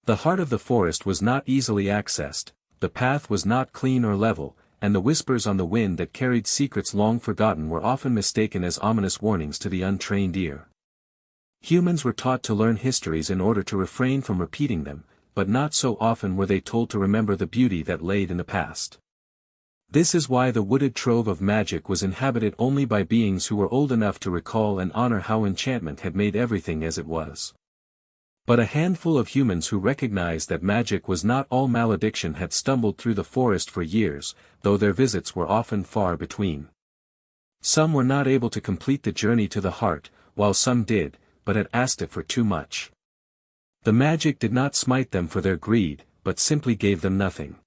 The heart of the forest was not easily accessed, the path was not clean or level, and the whispers on the wind that carried secrets long forgotten were often mistaken as ominous warnings to the untrained ear. Humans were taught to learn histories in order to refrain from repeating them, but not so often were they told to remember the beauty that lay in the past. This is why the wooded trove of magic was inhabited only by beings who were old enough to recall and honor how enchantment had made everything as it was. But a handful of humans who recognized that magic was not all malediction had stumbled through the forest for years, though their visits were often far between. Some were not able to complete the journey to the heart, while some did, but had asked it for too much. The magic did not smite them for their greed, but simply gave them nothing.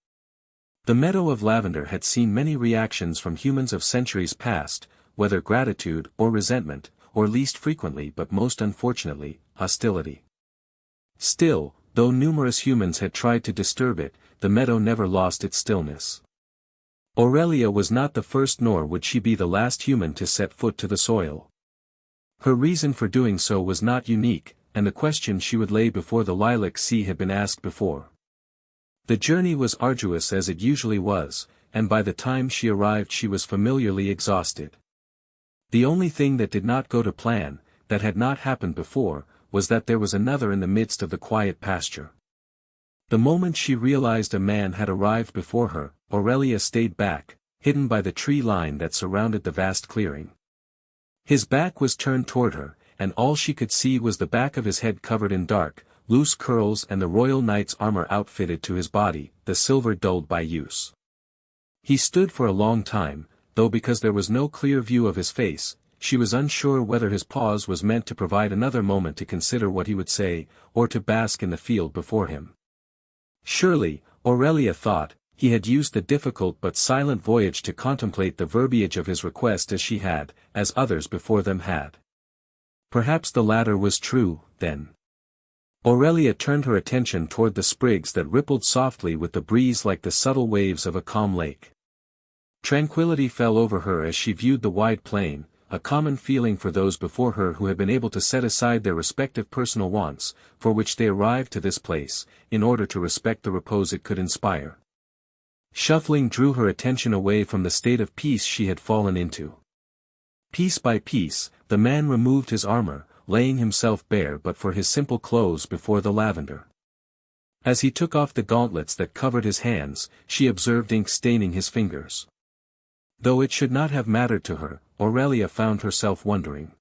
The meadow of lavender had seen many reactions from humans of centuries past, whether gratitude or resentment, or least frequently but most unfortunately, hostility. Still, though numerous humans had tried to disturb it, the meadow never lost its stillness. Aurelia was not the first nor would she be the last human to set foot to the soil. Her reason for doing so was not unique, and the question she would lay before the lilac sea had been asked before. The journey was arduous as it usually was, and by the time she arrived she was familiarly exhausted. The only thing that did not go to plan, that had not happened before, was that there was another in the midst of the quiet pasture. The moment she realized a man had arrived before her, Aurelia stayed back, hidden by the tree line that surrounded the vast clearing. His back was turned toward her, and all she could see was the back of his head covered in dark, loose curls and the royal knight's armor outfitted to his body, the silver dulled by use. He stood for a long time, though because there was no clear view of his face, she was unsure whether his pause was meant to provide another moment to consider what he would say, or to bask in the field before him. Surely, Aurelia thought, he had used the difficult but silent voyage to contemplate the verbiage of his request as she had, as others before them had. Perhaps the latter was true, then. Aurelia turned her attention toward the sprigs that rippled softly with the breeze like the subtle waves of a calm lake. Tranquility fell over her as she viewed the wide plain, a common feeling for those before her who had been able to set aside their respective personal wants, for which they arrived to this place, in order to respect the repose it could inspire. Shuffling drew her attention away from the state of peace she had fallen into. Piece by piece, the man removed his armor, laying himself bare but for his simple clothes before the lavender. As he took off the gauntlets that covered his hands, she observed ink staining his fingers. Though it should not have mattered to her, Aurelia found herself wondering.